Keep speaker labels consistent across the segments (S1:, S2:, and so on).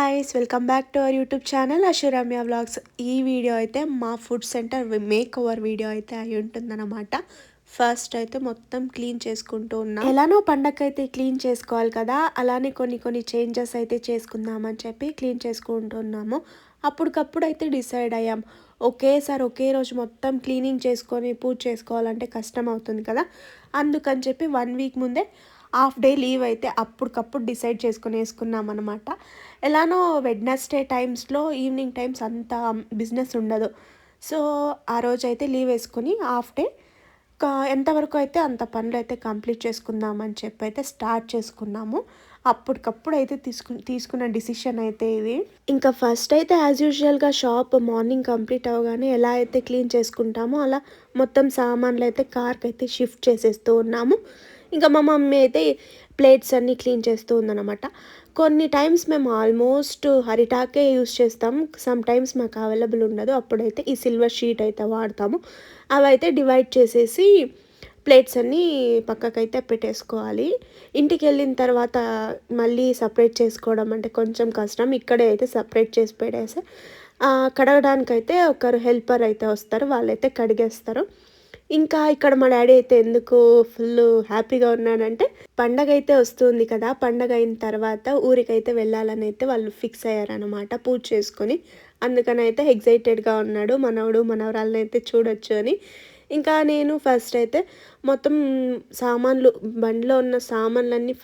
S1: Guys welcome back to our YouTube channel Ashuramya vlogs. ఈ video అయితే మా food center makeover video అయితే అయి ఉంటుందన్నమాట. ఫస్ట్ అయితే మొత్తం క్లీన్ చేసుకుంటూ ఉన్నాం. ఎలానో పండగ అయితే క్లీన్ చేసుకోవాలి కదా, అలానే కొన్ని చేంజెస్ అయితే చేసుకుందామని చెప్పి క్లీన్ చేసుకుంటున్నాము. అప్పటికప్పుడు అయితే డిసైడ్ అయ్యాం, ఒకేసారి ఒకే రోజు మొత్తం క్లీనింగ్ చేసుకొని పూజ చేసుకోవాలంటే కష్టం అవుతుంది కదా. అందుకని చెప్పి 1 వీక్ ముందే హాఫ్ డే లీవ్ అయితే అప్పటికప్పుడు డిసైడ్ చేసుకొని వేసుకున్నాం అనమాట. ఎలానో వెడ్నెస్డే టైమ్స్లో ఈవినింగ్ టైమ్స్ అంత బిజినెస్ ఉండదు. సో ఆ రోజు అయితే లీవ్ వేసుకొని హాఫ్ డే ఎంతవరకు అయితే అంత పనులు అయితే కంప్లీట్ చేసుకుందామని చెప్పి అయితే స్టార్ట్ చేసుకున్నాము. అప్పటికప్పుడు అయితే తీసుకున్న డిసిషన్ అయితే ఇది. ఇంకా ఫస్ట్ అయితే యాజ్ యూజువల్గా షాప్ మార్నింగ్ కంప్లీట్ అవ్వగానే ఎలా అయితే క్లీన్ చేసుకుంటామో అలా మొత్తం సామాన్లు అయితే కార్కి అయితే షిఫ్ట్ చేసేస్తూ ఉన్నాము. ఇంకా మా మమ్మీ అయితే ప్లేట్స్ అన్నీ క్లీన్ చేస్తూ ఉందన్నమాట. కొన్ని టైమ్స్ మేము ఆల్మోస్ట్ హరిటాకే యూస్ చేస్తాం, సమ్ టైమ్స్ మాకు అవైలబుల్ ఉండదు, అప్పుడైతే ఈ సిల్వర్ షీట్ అయితే వాడతాము. అవి అయితే డివైడ్ చేసేసి ప్లేట్స్ అన్నీ పక్కకైతే పెట్టేసుకోవాలి. ఇంటికి వెళ్ళిన తర్వాత మళ్ళీ సపరేట్ చేసుకోవడం అంటే కొంచెం కష్టం. ఇక్కడే అయితే సపరేట్ చేసి పెట్టేసి కడగడానికైతే ఒకరు హెల్పర్ అయితే వస్తారు, వాళ్ళైతే కడిగేస్తారు. ఇంకా ఇక్కడ మా డాడీ అయితే ఎందుకు ఫుల్ హ్యాపీగా ఉన్నాడంటే, పండగ అయితే వస్తుంది కదా, పండగ అయిన తర్వాత ఊరికైతే వెళ్ళాలని అయితే వాళ్ళు ఫిక్స్ అయ్యారనమాట పూజ చేసుకొని. అందుకని అయితే ఎగ్జైటెడ్గా ఉన్నాడు, మనవడు మనవరాలను అయితే చూడొచ్చు అని. ఇంకా నేను ఫస్ట్ అయితే మొత్తం సామాన్లు బండిలో ఉన్న సామాన్లన్నీ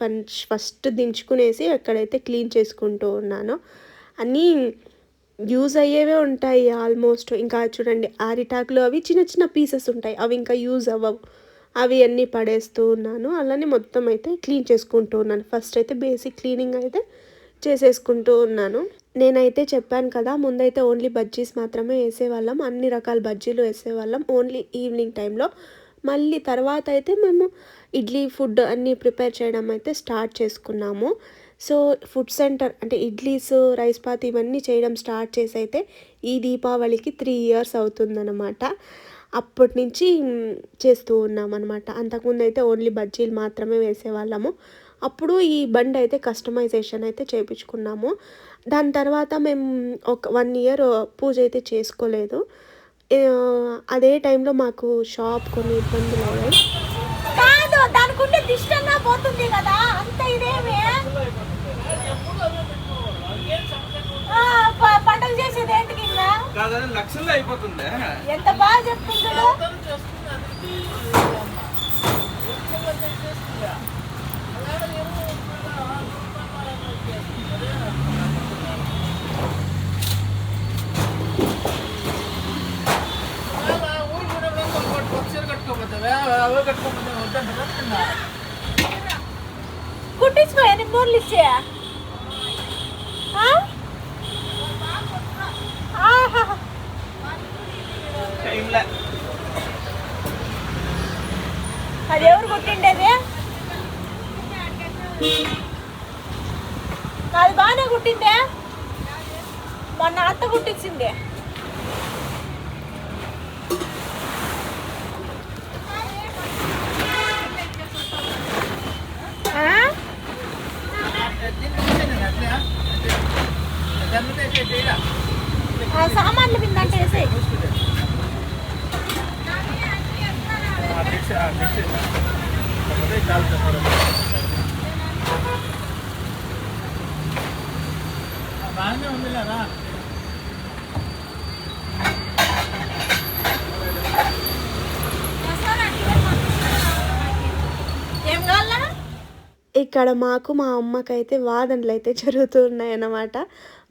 S1: ఫస్ట్ దించుకునేసి అక్కడైతే క్లీన్ చేసుకుంటూ ఉన్నాను. అన్నీ యూజ్ అయ్యేవే ఉంటాయి ఆల్మోస్ట్. ఇంకా చూడండి అరిటాకులు అవి చిన్న చిన్న పీసెస్ ఉంటాయి, అవి ఇంకా యూజ్ అవ్వవు, అవి అన్నీ పడేస్తూ ఉన్నాను. అలానే మొత్తం అయితే క్లీన్ చేసుకుంటూ ఉన్నాను. ఫస్ట్ అయితే బేసిక్ క్లీనింగ్ అయితే చేసేసుకుంటూ ఉన్నాను. నేనైతే చెప్పాను కదా, ముందైతే ఓన్లీ బజ్జీస్ మాత్రమే వేసేవాళ్ళం, అన్ని రకాల బజ్జీలు వేసేవాళ్ళం ఓన్లీ ఈవినింగ్ టైంలో. మళ్ళీ తర్వాత అయితే మేము ఇడ్లీ ఫుడ్ అన్నీ ప్రిపేర్ చేయడం అయితే స్టార్ట్ చేసుకున్నాము. సో ఫుడ్ సెంటర్ అంటే ఇడ్లీస్ రైస్ పాత్ ఇవన్నీ చేయడం స్టార్ట్ చేసి అయితే ఈ దీపావళికి 3 years అవుతుందన్నమాట. అప్పటి నుంచి చేస్తూ ఉన్నామన్నమాట. అంతకుముందు అయితే ఓన్లీ బజ్జీలు మాత్రమే వేసేవాళ్ళము. అప్పుడు ఈ బండి అయితే కస్టమైజేషన్ అయితే చేయించుకున్నాము. దాని తర్వాత మేము ఒక 1 year పూజ అయితే చేసుకోలేదు. అదే టైంలో మాకు షాప్ కొన్ని ఇబ్బందులు అయ్యాయి. దానికుంటే దిష్టన్నా పోతుంది కదా, అంత ఇదేమే పండుగ చేసేది ఏంటికి ఇంకా లక్షల్లో అయిపోతుంది. ఎంత బాగా చెప్తుంటాడు. కుట్టించుకో, 8 మూరలు ఇచ్చే అది ఎవరు కుట్టిండేది? అది బాగానే కుట్టిందే, మొన్న అత్త కుట్టించింది. సామాన్లు విందంటే వేసే బాగానే ఉంది కదా. ఇక్కడ మాకు మా అమ్మకైతే వాదనలు అయితే జరుగుతూ ఉన్నాయన్నమాట.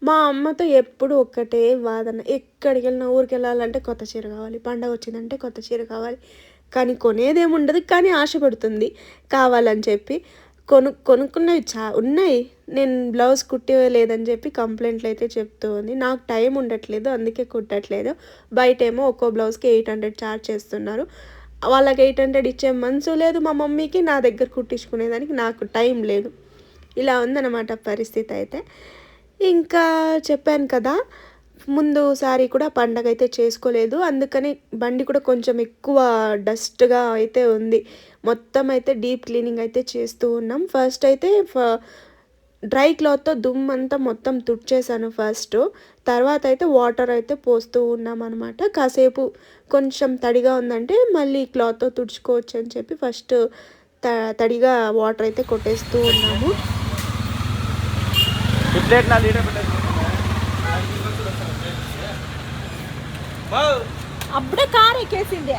S1: మా అమ్మతో ఎప్పుడు ఒక్కటే వాదన, ఎక్కడికి వెళ్ళినా ఊరికి వెళ్ళాలంటే కొత్త చీర కావాలి, పండగ వచ్చిందంటే కొత్త చీర కావాలి. కానీ కొనేదేముండదు, కానీ ఆశపడుతుంది కావాలని చెప్పి. కొనుక్కున్నవి ఉన్నాయి. నేను బ్లౌజ్ కుట్టిలేదని చెప్పి కంప్లైంట్లు అయితే చెప్తూ ఉంది. నాకు టైం ఉండట్లేదు, అందుకే కుట్టట్లేదు. బయటేమో ఒక్కో బ్లౌజ్కి 800 ఛార్జ్ చేస్తున్నారు. వాళ్ళకి 800 ఇచ్చే మనసు లేదు మా మమ్మీకి, నా దగ్గర కుట్టించుకునేదానికి నాకు టైం లేదు. ఇలా ఉందన్నమాట పరిస్థితి అయితే. ఇంకా చెప్పాను కదా, ముందు సారి కూడా పండగ అయితే చేసుకోలేదు, అందుకని బండి కూడా కొంచెం ఎక్కువ డస్ట్గా అయితే ఉంది. మొత్తం అయితే డీప్ క్లీనింగ్ అయితే చేస్తూ ఉన్నాం. ఫస్ట్ అయితే డ్రై క్లాత్తో దుమ్మంతా మొత్తం తుడిచేసాను ఫస్ట్. తర్వాత అయితే వాటర్ అయితే పోస్తూ ఉన్నామన్నమాట. కాసేపు కొంచెం తడిగా ఉందంటే మళ్ళీ క్లాత్తో తుడుచుకోవచ్చు అని చెప్పి ఫస్ట్ తడిగా వాటర్ అయితే కొట్టేస్తూ ఉన్నాము.
S2: అప్పుడే కార్ ఎక్కేసింది.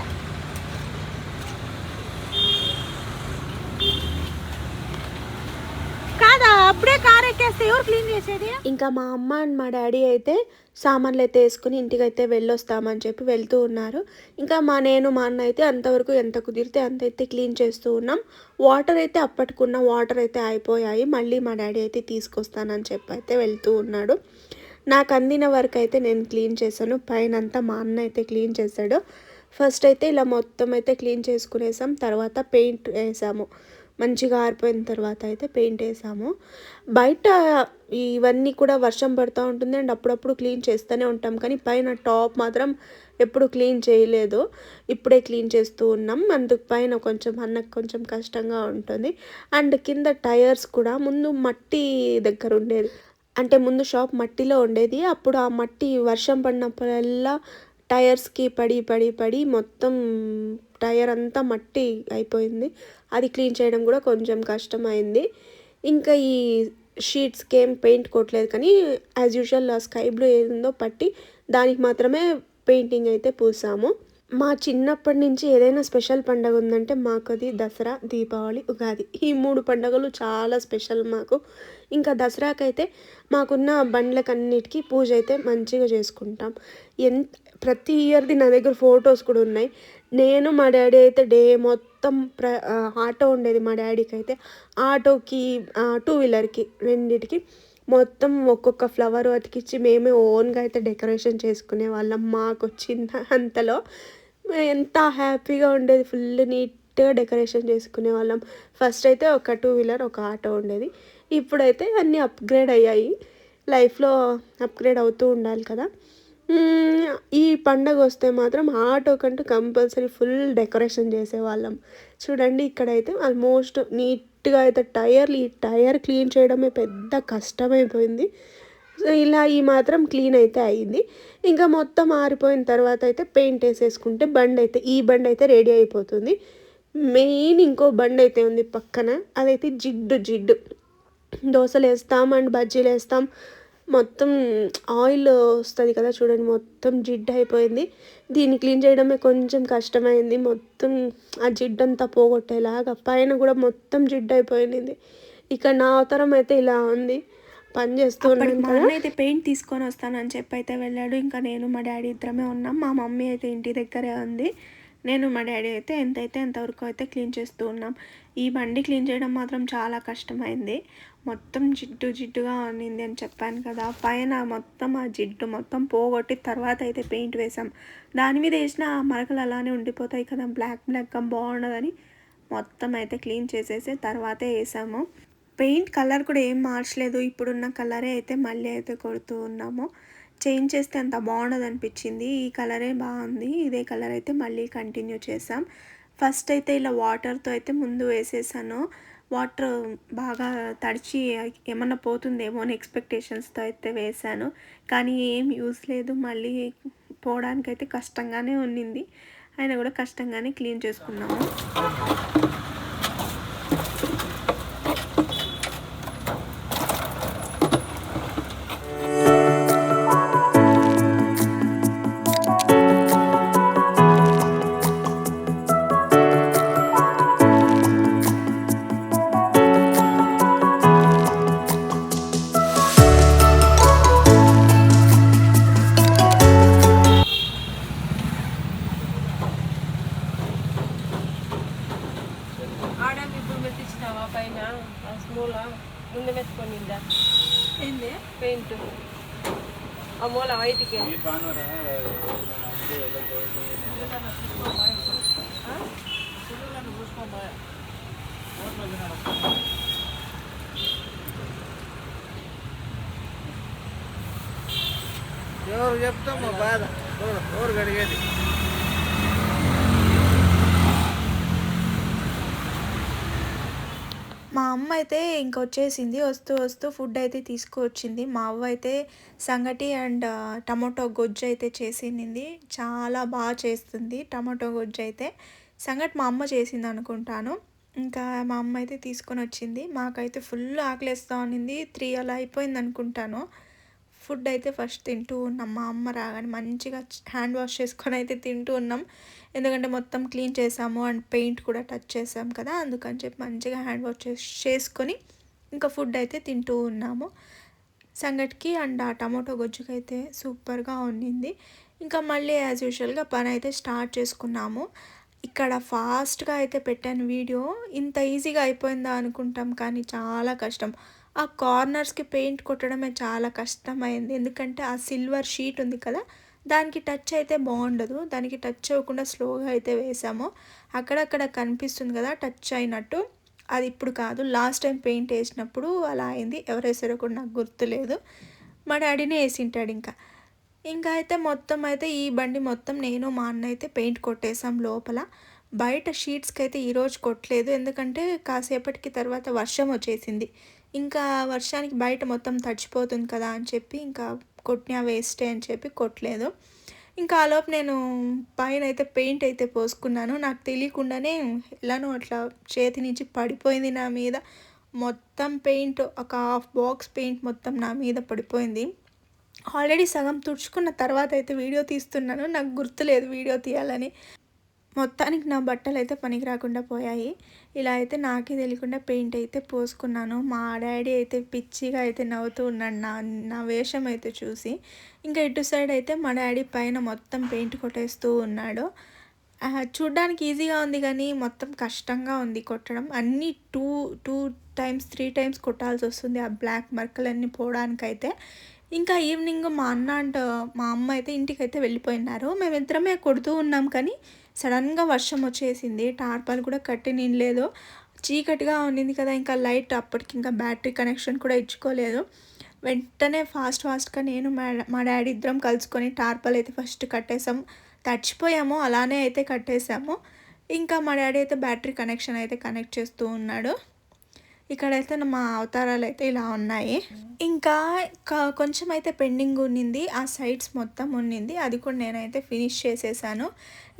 S2: కాదా అప్పుడే కార్ ఎక్కేస్తే ఎవరు క్లీన్ చేసేది?
S1: ఇంకా మా అమ్మ అండ్ మా డాడీ అయితే సామాన్లు అయితే వేసుకుని ఇంటికి అయితే వెళ్ళొస్తామని చెప్పి వెళ్తూ ఉన్నారు. ఇంకా నేను మా అన్న అయితే అంతవరకు ఎంత కుదిరితే అంత అయితే క్లీన్ చేస్తూ ఉన్నాం. వాటర్ అయితే అప్పటికున్న వాటర్ అయితే అయిపోయాయి. మళ్ళీ మా డాడీ అయితే తీసుకొస్తానని చెప్పి అయితే వెళ్తూ ఉన్నాడు. నాకు అందిన వరకు అయితే నేను క్లీన్ చేశాను. పైన అంతా మా అన్న అయితే క్లీన్ చేశాడు. ఫస్ట్ అయితే ఇలా మొత్తం అయితే క్లీన్ చేసుకునేసాం. తర్వాత పెయింట్ వేసాము. మంచిగా ఆరిపోయిన తర్వాత అయితే పెయింట్ వేసాము. బయట ఇవన్నీ కూడా వర్షం పడుతూ ఉంటుంది అండ్ అప్పుడప్పుడు క్లీన్ చేస్తూనే ఉంటాం. కానీ పైన టాప్ మాత్రం ఎప్పుడు క్లీన్ చేయలేదు. ఇప్పుడే క్లీన్ చేస్తూ ఉన్నాం. అందుకు పైన కొంచెం అన్నకు కొంచెం కష్టంగా ఉంటుంది. అండ్ కింద టైర్స్ కూడా ముందు మట్టి దగ్గర ఉండేది. అంటే ముందు షాప్ మట్టిలో ఉండేది. అప్పుడు ఆ మట్టి వర్షం పడినప్పుడల్లా టైర్స్కి పడి పడి పడి మొత్తం టైర్ అంతా మట్టి అయిపోయింది. అది క్లీన్ చేయడం కూడా కొంచెం కష్టమైంది. ఇంకా ఈ షీట్స్కి ఏం పెయింట్ కొట్టలేదు, కానీ యాజ్ యూజువల్ స్కై బ్లూ ఏదో పట్టి దానికి మాత్రమే పెయింటింగ్ అయితే పూసాము. మా చిన్నప్పటి నుంచి ఏదైనా స్పెషల్ పండుగ ఉందంటే మాకు అది దసరా, దీపావళి, ఉగాది. ఈ 3 పండుగలు చాలా స్పెషల్ మాకు. ఇంకా దసరాకైతే మాకున్న బండ్లకన్నిటికీ పూజ అయితే మంచిగా చేసుకుంటాం. ప్రతి ఇయర్ది నా దగ్గర ఫొటోస్ కూడా ఉన్నాయి. నేను మా డాడీ అయితే డే మొత్తం ఆటో ఉండేది మా డాడీకి అయితే. ఆటోకి 2 వీలర్కి రెండిటికి మొత్తం ఒక్కొక్క ఫ్లవర్ అతికిచ్చి మేమే ఓన్గా అయితే డెకరేషన్ చేసుకునే వాళ్ళం. మాకు వచ్చిన అంతలో ఎంత హ్యాపీగా ఉండేది. ఫుల్ నీట్గా డెకరేషన్ చేసుకునే వాళ్ళం. ఫస్ట్ అయితే ఒక 2 వీలర్ ఒక ఆటో ఉండేది. ఇప్పుడైతే అన్నీ అప్గ్రేడ్ అయ్యాయి. లైఫ్లో అప్గ్రేడ్ అవుతూ ఉండాలి కదా. ఈ పండగ వస్తే మాత్రం ఆటో కంటూ కంపల్సరీ ఫుల్ డెకరేషన్ చేసేవాళ్ళం. చూడండి ఇక్కడైతే ఆల్మోస్ట్ నీట్గా అయితే ఈ టైర్ క్లీన్ చేయడమే పెద్ద కష్టమైపోయింది. సో ఇలా ఈ మాత్రం క్లీన్ అయితే అయ్యింది. ఇంకా మొత్తం ఆరిపోయిన తర్వాత అయితే పెయింట్ వేసేసుకుంటే ఈ బండి అయితే రెడీ అయిపోతుంది. మెయిన్ ఇంకో బండి అయితే ఉంది పక్కన, అదైతే జిడ్డు దోశలు వేస్తాం అండ్ బజ్జీలు వేస్తాం. మొత్తం ఆయిల్ వస్తుంది కదా చూడండి, మొత్తం జిడ్డు అయిపోయింది. దీన్ని క్లీన్ చేయడమే కొంచెం కష్టమైంది. మొత్తం ఆ జిడ్డు అంతా పోగొట్టేలాగా పైన కూడా మొత్తం జిడ్డు అయిపోయింది. ఇక నా అవతారం అయితే ఇలా ఉంది. పని చేస్తూ ఉన్నాను కదా. అయితే పెయింట్ తీసుకొని వస్తానని చెప్పి అయితే వెళ్ళాడు. ఇంకా నేను మా డాడీ ఇద్దరమే ఉన్నాం. మా మమ్మీ అయితే ఇంటి దగ్గరే ఉంది. నేను మా డాడీ అయితే ఎంతవరకు అయితే క్లీన్ చేస్తూ ఉన్నాం. ఈ బండి క్లీన్ చేయడం మాత్రం చాలా కష్టమైంది. మొత్తం జిడ్డుగా ఉన్నింది అని చెప్పాను కదా. పైన మొత్తం ఆ జిడ్డు మొత్తం పోగొట్టి తర్వాత అయితే పెయింట్ వేసాం. దాని మీద వేసిన ఆ మరకలు అలానే ఉండిపోతాయి కదా, బ్లాక్గా బాగుండదని మొత్తం అయితే క్లీన్ చేసేసి తర్వాతే వేసాము. పెయింట్ కలర్ కూడా ఏం మార్చలేదు. ఇప్పుడున్న కలరే అయితే మళ్ళీ అయితే కొడుతూ ఉన్నాము. చేంజ్ చేస్తే అంత బాగుండదు అనిపించింది. ఈ కలరే బాగుంది. ఇదే కలర్ అయితే మళ్ళీ కంటిన్యూ చేసాం. ఫస్ట్ అయితే ఇలా వాటర్తో అయితే ముందు వేసేసాను. వాటర్ బాగా తడిచి ఏమన్నా పోతుందేమో అని ఎక్స్పెక్టేషన్స్తో అయితే వేసాను. కానీ ఏం యూస్ లేదు. మళ్ళీ పోవడానికైతే కష్టంగానే ఉన్నింది. అయినా కూడా కష్టంగానే క్లీన్ చేసుకున్నాము.
S2: పైన మూల ముందు మెత్తుకొనిందా ఏంది పెయింట్ ఆ మూల వైట్కి
S3: ఎవరు చెప్తామో బాధ ఎవరు గడిగేది.
S1: మా అమ్మ అయితే ఇంకొచ్చేసింది. వస్తూ వస్తూ ఫుడ్ అయితే తీసుకువచ్చింది. మా అవ్వ అయితే సంగటి అండ్ టమాటో గొజ్జు అయితే చేసింది. చాలా బాగా చేస్తుంది టమాటో గొజ్జు అయితే. సంగటి మా అమ్మ చేసింది అనుకుంటాను. ఇంకా మా అమ్మ అయితే తీసుకొని వచ్చింది. మాకైతే ఫుల్ ఆకలేస్తూ ఉన్నింది. 3 అలా అయిపోయింది అనుకుంటాను. ఫుడ్ అయితే ఫస్ట్ తింటూ ఉన్నాం. మా అమ్మ రాగానే మంచిగా హ్యాండ్ వాష్ చేసుకొని అయితే తింటూ ఉన్నాం. ఎందుకంటే మొత్తం క్లీన్ చేసాము అండ్ పెయింట్ కూడా టచ్ చేసాం కదా, అందుకని చెప్పి మంచిగా హ్యాండ్ వాష్ చేసుకొని ఇంకా ఫుడ్ అయితే తింటూ ఉన్నాము. సంగటికి అండ్ ఆ టమాటో గొజ్జుకి అయితే సూపర్గా ఉండింది. ఇంకా మళ్ళీ యాజ్ యూజువల్గా పని అయితే స్టార్ట్ చేసుకున్నాము. ఇక్కడ ఫాస్ట్గా అయితే పెట్టాను వీడియో. ఇంత ఈజీగా అయిపోయిందా అనుకుంటాం, కానీ చాలా కష్టం. ఆ కార్నర్స్కి పెయింట్ కొట్టడమే చాలా కష్టమైంది. ఎందుకంటే ఆ సిల్వర్ షీట్ ఉంది కదా, దానికి టచ్ అయితే బాగుండదు. దానికి టచ్ అవ్వకుండా స్లోగా అయితే వేసాము. అక్కడక్కడ కనిపిస్తుంది కదా టచ్ అయినట్టు, అది ఇప్పుడు కాదు, లాస్ట్ టైం పెయింట్ వేసినప్పుడు అలా అయింది. ఎవరు వేసారో కూడా నాకు గుర్తులేదు. మా డాడీనే వేసింటాడు. ఇంకా అయితే మొత్తం అయితే ఈ బండి మొత్తం నేను మా అన్న అయితే పెయింట్ కొట్టేసాం లోపల. బయట షీట్స్కి అయితే ఈరోజు కొట్టలేదు, ఎందుకంటే కాసేపటికి తర్వాత వర్షం వచ్చేసింది. ఇంకా వర్షానికి బయట మొత్తం తడిచిపోతుంది కదా అని చెప్పి ఇంకా కొట్టినా వేస్టే అని చెప్పి కొట్టలేదు. ఇంకా ఆలోపు నేను పైన అయితే పెయింట్ అయితే పోసుకున్నాను. నాకు తెలియకుండానే ఎలానో అట్లా చేతి నుంచి పడిపోయింది నా మీద. మొత్తం పెయింట్, ఒక హాఫ్ బాక్స్ పెయింట్ మొత్తం నా మీద పడిపోయింది. ఆల్రెడీ సగం తుడుచుకున్న తర్వాత అయితే వీడియో తీస్తున్నాను. నాకు గుర్తులేదు వీడియో తీయాలని. మొత్తానికి నా బట్టలు అయితే పనికి రాకుండా పోయాయి. ఇలా అయితే నాకే తెలియకుండా పెయింట్ అయితే పోసుకున్నాను. మా డాడీ అయితే పిచ్చిగా అయితే నవ్వుతూ ఉన్నాడు నా వేషం అయితే చూసి. ఇంకా ఇటు సైడ్ అయితే మా డాడీ పైన మొత్తం పెయింట్ కొట్టేస్తూ ఉన్నాడు. చూడ్డానికి ఈజీగా ఉంది కానీ మొత్తం కష్టంగా ఉంది కొట్టడం. అన్నీ టూ టైమ్స్ 3 టైమ్స్ కొట్టాల్సి వస్తుంది ఆ బ్లాక్ మరకలన్నీ పోవడానికైతే. ఇంకా ఈవినింగ్ మా అన్న అండ్ మా అమ్మ అయితే ఇంటికైతే వెళ్ళిపోయినారు. మేమిద్దరమే కొడుతూ ఉన్నాం, కానీ సడన్గా వర్షం వచ్చేసింది. టార్పాలు కూడా కట్టి నిండలేదు, చీకటిగా ఉండింది కదా. ఇంకా లైట్ అప్పటికి ఇంకా బ్యాటరీ కనెక్షన్ కూడా ఇచ్చుకోలేదు. వెంటనే ఫాస్ట్గా నేను మా డాడీ ఇద్దరం కలుసుకొని టార్పాలు అయితే ఫస్ట్ కట్టేసాము. తడిచిపోయాము, అలానే అయితే కట్టేసాము. ఇంకా మా డాడీ అయితే బ్యాటరీ కనెక్షన్ అయితే కనెక్ట్ చేస్తూ ఉన్నాడు. ఇక్కడైతే మా అవతారాలు అయితే ఇలా ఉన్నాయి. ఇంకా కొంచెం అయితే పెండింగ్ ఉన్నింది, ఆ సైడ్స్ మొత్తం ఉన్నింది, అది కూడా నేనైతే ఫినిష్ చేసేసాను.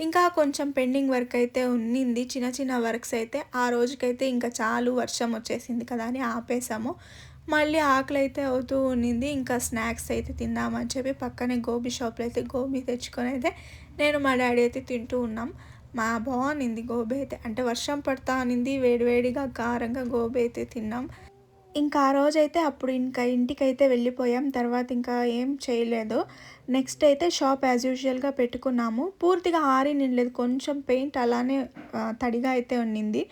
S1: ఇంకా కొంచెం పెండింగ్ వర్క్ అయితే ఉన్నింది, చిన్న వర్క్స్ అయితే. ఆ రోజుకైతే ఇంకా చాలు వర్షం వచ్చేసింది కదా అని ఆపేసాము. మళ్ళీ ఆకలి అయితే అవుతూ ఉన్నింది. ఇంకా స్నాక్స్ అయితే తిందామని చెప్పి పక్కనే గోబీ షాప్లో అయితే గోబీ తెచ్చుకొని అయితే నేను మా డాడీ అయితే తింటూ ఉన్నాం. బాగుంది గోబీ అయితే, అంటే వర్షం పడతా అనింది, వేడివేడిగా కారంగా గోబీ అయితే తిన్నాం. ఇంకా ఆ రోజైతే అప్పుడు ఇంకా ఇంటికైతే వెళ్ళిపోయాం. తర్వాత ఇంకా ఏం చేయలేదు. నెక్స్ట్ అయితే షాప్ యాజ్ యూజువల్గా పెట్టుకున్నాము. పూర్తిగా ఆరి నిండలేదు, కొంచెం పెయింట్ అలానే తడిగా అయితే ఉన్నింది,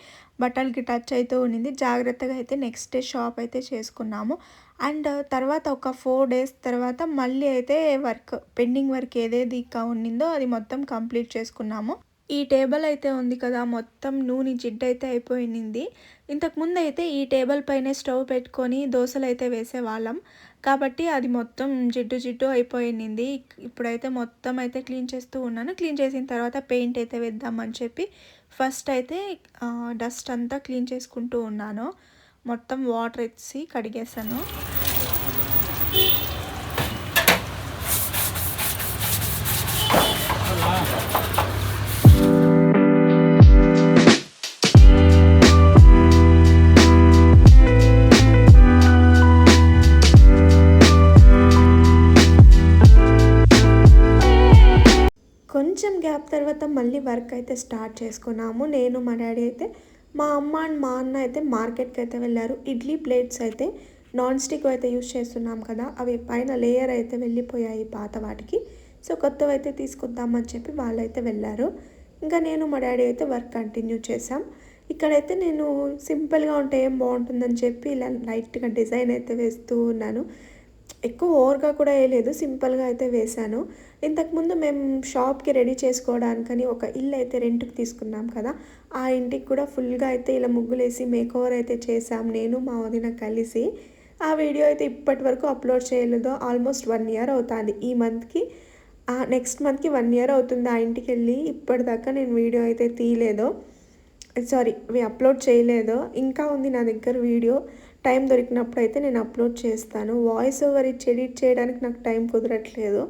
S1: బట్టలకి టచ్ అయితే ఉన్నింది. జాగ్రత్తగా అయితే నెక్స్ట్ డే షాప్ అయితే చేసుకున్నాము. అండ్ తర్వాత ఒక 4 days తర్వాత మళ్ళీ అయితే పెండింగ్ వర్క్ ఏదేది ఇంకా ఉన్నిందో అది మొత్తం కంప్లీట్ చేసుకున్నాము. ఈ టేబుల్ అయితే ఉంది కదా, మొత్తం నూనె జిడ్డైతే అయిపోయింది. ఇంతకుముందు అయితే ఈ టేబుల్ పైనే స్టవ్ పెట్టుకొని దోశలు అయితే వేసేవాళ్ళం, కాబట్టి అది మొత్తం జిడ్డు అయిపోయింది. ఇప్పుడైతే మొత్తం అయితే క్లీన్ చేస్తూ ఉన్నాను. క్లీన్ చేసిన తర్వాత పెయింట్ అయితే వేద్దామని చెప్పి ఫస్ట్ అయితే డస్ట్ అంతా క్లీన్ చేసుకుంటూ ఉన్నాను. మొత్తం వాటర్ వేసి కడిగేసాను. కొంచెం గ్యాప్ తర్వాత మళ్ళీ వర్క్ అయితే స్టార్ట్ చేసుకున్నాము. నేను మా డాడీ అయితే, మా అమ్మ అండ్ మా అన్న అయితే మార్కెట్కి అయితే వెళ్ళారు. ఇడ్లీ ప్లేట్స్ అయితే నాన్ స్టిక్ అయితే యూస్ చేస్తున్నాం కదా, అవి పైన లేయర్ అయితే వెళ్ళిపోయాయి పాత వాటికి. సో కొత్తవి అయితే తీసుకొద్దామని చెప్పి వాళ్ళైతే వెళ్ళారు. ఇంకా నేను మా డాడీ అయితే వర్క్ కంటిన్యూ చేసాం. ఇక్కడైతే నేను సింపుల్గా ఉంటే ఏం బాగుంటుందని చెప్పి ఇలా లైట్గా డిజైన్ అయితే వేస్తూ ఉన్నాను. ఎక్కువ ఓవర్గా కూడా వేయలేదు, సింపుల్గా అయితే వేశాను. ఇంతకుముందు మేము షాప్కి రెడీ చేసుకోవడానికని ఒక ఇల్లు అయితే రెంట్కి తీసుకున్నాం కదా, ఆ ఇంటికి కూడా ఫుల్గా అయితే ఇలా ముగ్గులేసి మేకోవర్ అయితే చేసాం నేను మా వదిన కలిసి. ఆ వీడియో అయితే ఇప్పటి వరకు అప్లోడ్ చేయలేదు. ఆల్మోస్ట్ 1 year అవుతుంది. ఈ మంత్కి నెక్స్ట్ మంత్కి 1 year అవుతుంది ఆ ఇంటికి వెళ్ళి. ఇప్పటిదాకా నేను వీడియో అయితే తీయలేదు. సారీ అప్లోడ్ చేయలేదు. ఇంకా ఉంది నా దగ్గర వీడియో. టైం దొరికినప్పుడు అయితే నేను అప్లోడ్ చేస్తాను. వాయిస్ ఓవర్ ఇచ్చి ఎడిట్ చేయడానికి నాకు టైం కుదరట్లేదు.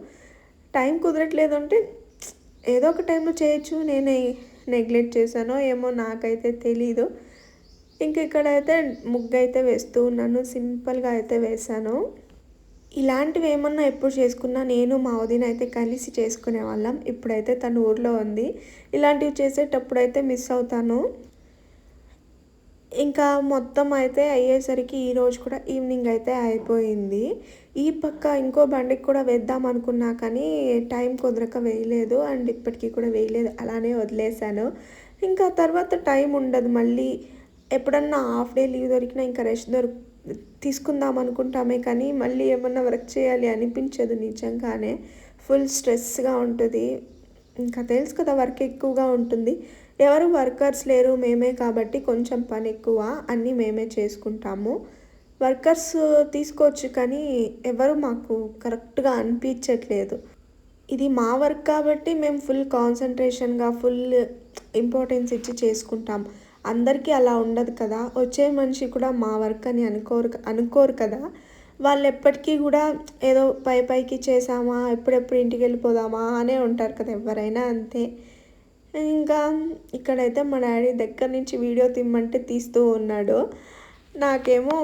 S1: టైం కుదరట్లేదు అంటే ఏదో ఒక టైంలో చేయొచ్చు, నేనే నెగ్లెక్ట్ చేశానో ఏమో నాకైతే తెలీదు. ఇంక ఇక్కడైతే ముగ్గు అయితే వేస్తూ ఉన్నాను. సింపుల్గా అయితే వేశాను. ఇలాంటివి ఏమన్నా ఎప్పుడు చేసుకున్నా నేను మా వదిన అయితే కలిసి చేసుకునే వాళ్ళం. ఇప్పుడైతే తను ఊర్లో ఉంది. ఇలాంటివి చేసేటప్పుడు అయితే మిస్ అవుతాను. ఇంకా మొత్తం అయితే అయ్యేసరికి ఈరోజు కూడా ఈవినింగ్ అయితే అయిపోయింది. ఈ పక్క ఇంకో బండికి కూడా వేద్దాం అనుకున్నా కానీ టైం కుదరక వేయలేదు. అండ్ ఇప్పటికీ కూడా వేయలేదు, అలానే వదిలేశాను. ఇంకా తర్వాత టైం ఉండదు. మళ్ళీ ఎప్పుడన్నా హాఫ్ డే లీవ్ దొరికినా ఇంకా రెస్ట్ తీసుకుందాం అనుకుంటామే కానీ మళ్ళీ ఏమన్నా వర్క్ చేయాలి అనిపించదు. నిజంగానే ఫుల్ స్ట్రెస్గా ఉంటుంది. ఇంకా తెలుసు కదా, వర్క్ ఎక్కువగా ఉంటుంది. ఎవరు వర్కర్స్ లేరు, మేమే కాబట్టి కొంచెం పని ఎక్కువ, అన్నీ మేమే చేసుకుంటాము. వర్కర్స్ తీసుకోవచ్చు కానీ ఎవరు మాకు కరెక్ట్గా అనిపించట్లేదు. ఇది మా వర్క్ కాబట్టి మేము ఫుల్ కాన్సన్ట్రేషన్గా ఫుల్ ఇంపార్టెన్స్ ఇచ్చి చేసుకుంటాం. అందరికీ అలా ఉండదు కదా. వచ్చే మనిషి కూడా మా వర్క్ అని అనుకోరు కదా. వాళ్ళు ఎప్పటికీ కూడా ఏదో పైకి చేసామా, ఎప్పుడెప్పుడు ఇంటికి వెళ్ళిపోదామా అనే ఉంటారు కదా, ఎవరైనా అంతే. ఇంకా ఇక్కడైతే మా డాడీ దగ్గర నుంచి వీడియో తీయమంటే తీస్తూ ఉన్నాడు. నాకేమో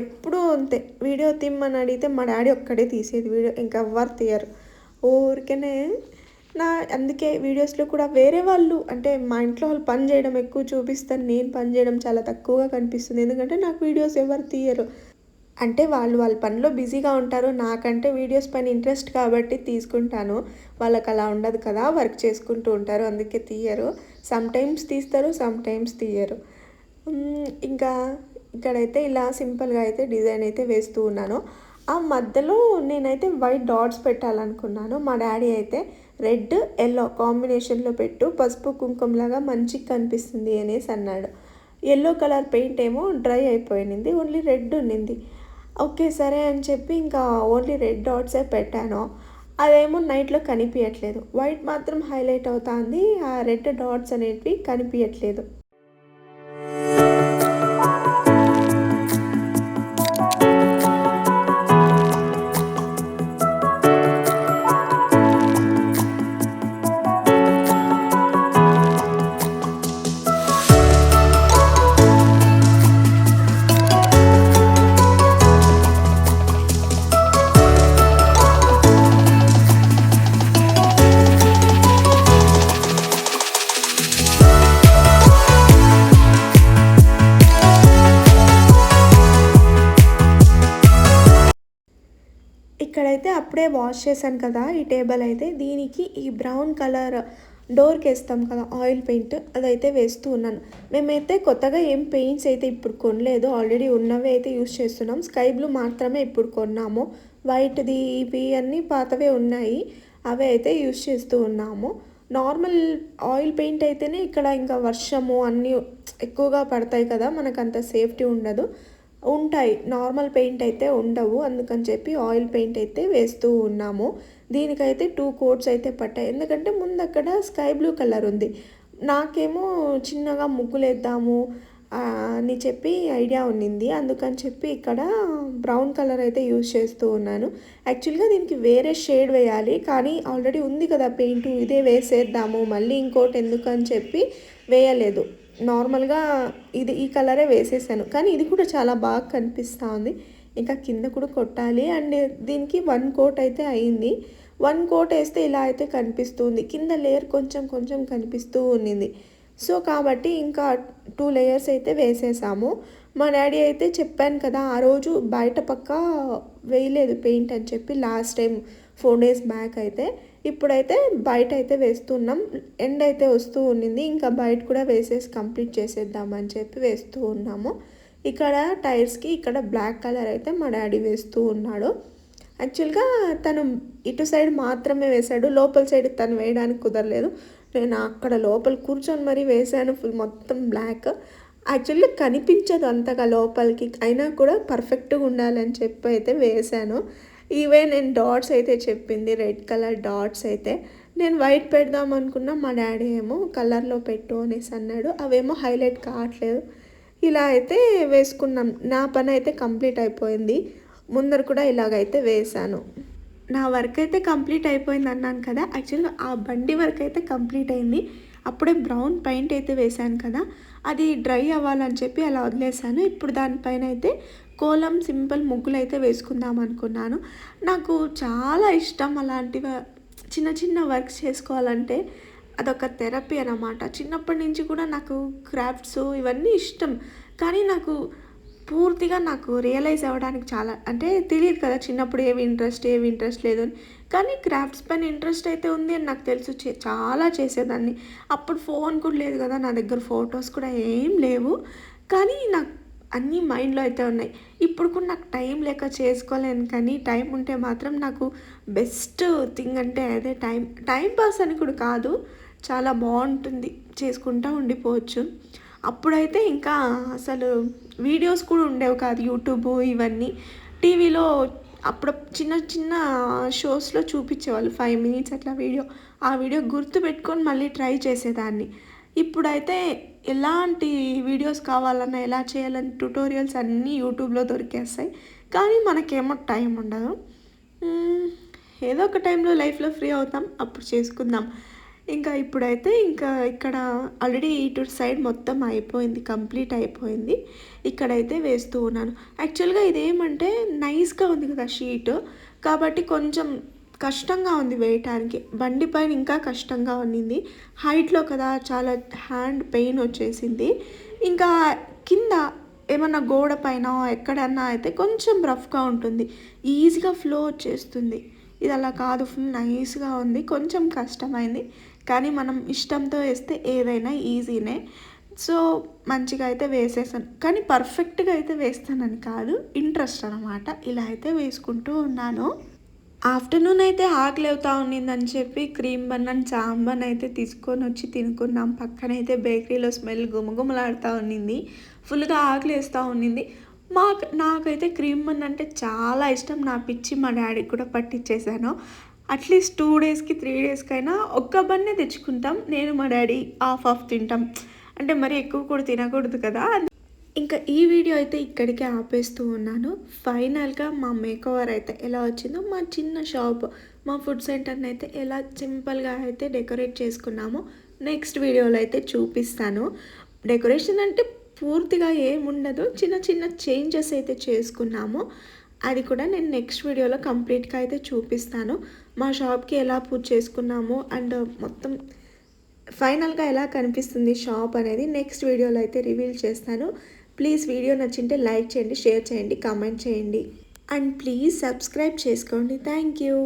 S1: ఎప్పుడూ అంతే, వీడియో తీయమని అడిగితే మా డాడీ ఒక్కడే తీసేది వీడియో, ఇంకా ఎవ్వరు తీయరు. ఊరికనే అందుకే వీడియోస్లో కూడా వేరే వాళ్ళు అంటే మా ఇంట్లో వాళ్ళు పని చేయడం ఎక్కువ చూపిస్తారు, నేను పని చేయడం చాలా తక్కువగా కనిపిస్తుంది. ఎందుకంటే నాకు వీడియోస్ ఎవరు తీయరు. అంటే వాళ్ళు వాళ్ళ పనిలో బిజీగా ఉంటారు. నాకంటే వీడియోస్ పైన ఇంట్రెస్ట్ కాబట్టి తీసుకుంటాను. వాళ్ళకి అలా ఉండదు కదా, వర్క్ చేసుకుంటూ ఉంటారు, అందుకే తీయరు. సమ్టైమ్స్ తీస్తారు, సమ్టైమ్స్ తీయరు. ఇంకా ఇక్కడైతే ఇలా సింపుల్గా అయితే డిజైన్ అయితే వేస్తూ ఉన్నాను. ఆ మధ్యలో నేనైతే వైట్ డాట్స్ పెట్టాలనుకున్నాను. మా డాడీ అయితే రెడ్ ఎల్లో కాంబినేషన్లో పెట్టు, పసుపు కుంకుమలాగా మంచిగా కనిపిస్తుంది అనేసి అన్నాడు. ఎల్లో కలర్ పెయింట్ ఏమో డ్రై అయిపోయింది, ఓన్లీ రెడ్ ఉన్నింది. ఓకే సరే అని చెప్పి ఇంకా ఓన్లీ రెడ్ డాట్సే పెట్టాను. అదేమో నైట్లో కనిపించట్లేదు, వైట్ మాత్రం హైలైట్ అవుతుంది, ఆ రెడ్ డాట్స్ అనేటివి కనిపించట్లేదు. ఇక్కడైతే అప్పుడే వాష్ చేశాను కదా ఈ టేబుల్ అయితే, దీనికి ఈ బ్రౌన్ కలర్ డోర్కి వేస్తాం కదా ఆయిల్ పెయింట్, అదైతే వేస్తూ ఉన్నాను. మేమైతే కొత్తగా ఏం పెయింట్స్ అయితే ఇప్పుడు కొనలేదు, ఆల్రెడీ ఉన్నవే అయితే యూస్ చేస్తున్నాం. స్కై బ్లూ మాత్రమే ఇప్పుడు కొన్నాము. వైట్ది ఇవి అన్నీ పాతవే ఉన్నాయి, అవే అయితే యూస్ చేస్తూ ఉన్నాము. నార్మల్ ఆయిల్ పెయింట్ అయితేనే ఇక్కడ ఇంకా వర్షము అన్నీ ఎక్కువగా పడతాయి కదా, మనకు అంత సేఫ్టీ ఉండదు. ఉంటాయి, నార్మల్ పెయింట్ అయితే ఉండవు. అందుకని చెప్పి ఆయిల్ పెయింట్ అయితే వేస్తూ ఉన్నాము. దీనికైతే 2 కోట్స్ అయితే పట్టాయి, ఎందుకంటే ముందు అక్కడ స్కై బ్లూ కలర్ ఉంది. నాకేమో చిన్నగా ముగ్గులేద్దాము అని చెప్పి ఐడియా ఉన్నింది. అందుకని చెప్పి ఇక్కడ బ్రౌన్ కలర్ అయితే యూజ్ చేస్తూ ఉన్నాను. యాక్చువల్గా దీనికి వేరే షేడ్ వేయాలి, కానీ ఆల్రెడీ ఉంది కదా పెయింట్, ఇదే వేసేద్దాము మళ్ళీ ఇంకోటి ఎందుకని చెప్పి వేయలేదు. నార్మల్గా ఈ కలరే వేసేసాను, కానీ ఇది కూడా చాలా బాగా కనిపిస్తూ ఉంది. ఇంకా కింద కూడా కొట్టాలి. అండ్ దీనికి 1 కోట్ అయితే అయింది. 1 కోట్ వేస్తే ఇలా అయితే కనిపిస్తుంది, కింద లేయర్ కొంచెం కొంచెం కనిపిస్తూ ఉన్నింది. సో కాబట్టి ఇంకా 2 లేయర్స్ అయితే వేసేసాము. మా డాడీ అయితే చెప్పాను కదా ఆ రోజు బయట పక్క వేయలేదు పెయింట్ అని చెప్పి, లాస్ట్ టైం 4 డేస్ బ్యాక్ అయితే. ఇప్పుడైతే బయట అయితే వేస్తున్నాం, ఎండ్ అయితే వస్తూ ఉన్నింది, ఇంకా బయట కూడా వేసేసి కంప్లీట్ చేసేద్దామని చెప్పి వేస్తూ ఉన్నాము. ఇక్కడ టైర్స్కి ఇక్కడ బ్లాక్ కలర్ అయితే మా డాడీ వేస్తూ ఉన్నాడు. యాక్చువల్గా తను ఇటు సైడ్ మాత్రమే వేశాడు, లోపల సైడ్ తను వేయడానికి కుదరలేదు. నేను అక్కడ లోపల కూర్చొని మరీ వేసాను, ఫుల్ మొత్తం బ్లాక్. యాక్చువల్లీ కనిపించదు అంతగా లోపలికి, అయినా కూడా పర్ఫెక్ట్గా ఉండాలని చెప్పి అయితే వేసాను. ఈవెన్ నేను డాట్స్ అయితే చెప్పింది, రెడ్ కలర్ డాట్స్ అయితే నేను వైట్ పెడదాం అనుకున్నా, మా డాడీ ఏమో కలర్లో పెట్టు అనేసి అన్నాడు. అవేమో హైలైట్ కావట్లేదు. ఇలా అయితే వేసుకున్నాం. నా పని అయితే కంప్లీట్ అయిపోయింది. ముందర కూడా ఇలాగైతే వేసాను. నా వర్క్ అయితే కంప్లీట్ అయిపోయింది అన్నాను కదా, యాక్చువల్గా ఆ బండి వర్క్ అయితే కంప్లీట్ అయింది. అప్పుడే బ్రౌన్ పెయింట్ అయితే వేశాను కదా, అది డ్రై అవ్వాలని చెప్పి అలా వదిలేసాను. ఇప్పుడు దానిపైన అయితే కోలం సింపుల్ ముగ్గులు అయితే వేసుకుందాం అనుకున్నాను. నాకు చాలా ఇష్టం అలాంటివి, చిన్న చిన్న వర్క్స్ చేసుకోవాలంటే అదొక థెరపీ అన్నమాట. చిన్నప్పటి నుంచి కూడా నాకు క్రాఫ్ట్స్ ఇవన్నీ ఇష్టం, కానీ నాకు పూర్తిగా రియలైజ్ అవ్వడానికి చాలా అంటే తెలియదు కదా చిన్నప్పుడు ఏవి ఇంట్రెస్ట్ లేదు అని. కానీ క్రాఫ్ట్స్ పైన ఇంట్రెస్ట్ అయితే ఉంది అని నాకు తెలుసు. చాలా చేసేదాన్ని. అప్పుడు ఫోన్ కూడా లేదు కదా నా దగ్గర, ఫొటోస్ కూడా ఏం లేవు. కానీ నాకు అన్నీ మైండ్లో అయితే ఉన్నాయి. ఇప్పుడు కూడా నాకు టైం లేక చేసుకోలేను, కానీ టైం ఉంటే మాత్రం నాకు బెస్ట్ థింగ్ అంటే అదే టైం పాస్ అని కూడా కాదు, చాలా బాగుంటుంది, చేసుకుంటూ ఉండిపోవచ్చు. అప్పుడైతే ఇంకా అసలు వీడియోస్ కూడా ఉండేవి కాదు, యూట్యూబ్ ఇవన్నీ. టీవీలో అప్పుడు చిన్న చిన్న షోస్లో చూపించేవాళ్ళు 5 minutes అట్లా వీడియో. ఆ వీడియో గుర్తు పెట్టుకొని మళ్ళీ ట్రై చేసేదాన్ని. ఇప్పుడైతే ఎలాంటి వీడియోస్ కావాలన్నా, ఎలా చేయాలని ట్యుటోరియల్స్ అన్నీ యూట్యూబ్లో దొరికేస్తాయి. కానీ మనకేమో టైం ఉండదు. ఏదో ఒక టైంలో లైఫ్లో ఫ్రీ అవుతాం, అప్పుడు చేసుకుందాం. ఇంకా ఇప్పుడైతే ఇక్కడ ఆల్రెడీ ఇటు సైడ్ మొత్తం అయిపోయింది, కంప్లీట్ అయిపోయింది. ఇక్కడైతే వేస్తూ ఉన్నాను. యాక్చువల్గా ఇదేమంటే నైస్గా ఉంది కదా షీట్, కాబట్టి కొంచెం కష్టంగా ఉంది వేయటానికి. బండి పైన ఇంకా కష్టంగా ఉన్నింది, హైట్లో కదా, చాలా హ్యాండ్ పెయిన్ వచ్చేసింది. ఇంకా కింద ఏమన్నా గోడ పైన ఎక్కడన్నా అయితే కొంచెం రఫ్గా ఉంటుంది, ఈజీగా ఫ్లో వచ్చేస్తుంది. ఇది అలా కాదు, ఫుల్ నైస్గా ఉంది. కొంచెం కష్టమైంది, కానీ మనం ఇష్టంతో వేస్తే ఏదైనా ఈజీనే. సో మంచిగా అయితే వేసేసాను, కానీ పర్ఫెక్ట్గా అయితే వేస్తానని కాదు, ఇంట్రెస్ట్ అనమాట. ఇలా అయితే వేసుకుంటూ ఉన్నాను. ఆఫ్టర్నూన్ అయితే ఆకలి అవుతా ఉన్నిందని చెప్పి cream bun and jam bun అయితే తీసుకొని వచ్చి తినుకున్నాం. పక్కనైతే బేకరీలో స్మెల్ గుమగుమలాడుతూ ఉన్నింది, ఫుల్గా ఆకలి వేస్తూ ఉన్నింది. నాకైతే క్రీమ్ బన్ అంటే చాలా ఇష్టం. నా పిచ్చి మా డాడీకి కూడా పట్టించేసాను. అట్లీస్ట్ 2 daysకి 3 daysకైనా ఒక్క బన్నే తెచ్చుకుంటాం. నేను మా డాడీ హాఫ్ తింటాం, అంటే మరి ఎక్కువ కూడా తినకూడదు కదా. ఇంకా ఈ వీడియో అయితే ఇక్కడికే ఆపేస్తూ ఉన్నాను. ఫైనల్గా మా మేకోవర్ అయితే ఎలా వచ్చిందో, మా చిన్న షాప్, మా ఫుడ్ సెంటర్ని అయితే ఎలా సింపుల్గా అయితే డెకరేట్ చేసుకున్నామో నెక్స్ట్ వీడియోలో అయితే చూపిస్తాను. డెకరేషన్ అంటే పూర్తిగా ఏముండదు, చిన్న చిన్న చేంజెస్ అయితే చేసుకున్నాము. అది కూడా నేను నెక్స్ట్ వీడియోలో కంప్లీట్గా అయితే చూపిస్తాను. మా షాప్కి ఎలా పూజ చేసుకున్నాము అండ్ మొత్తం ఫైనల్గా ఎలా కనిపిస్తుంది షాప్ అనేది నెక్స్ట్ వీడియోలో అయితే రివీల్ చేస్తాను. ప్లీజ్ వీడియో నచ్చింటే లైక్ చేయండి, షేర్ చేయండి, కామెంట్ చేయండి అండ్ ప్లీజ్ సబ్స్క్రైబ్ చేసుకోండి. Thank you.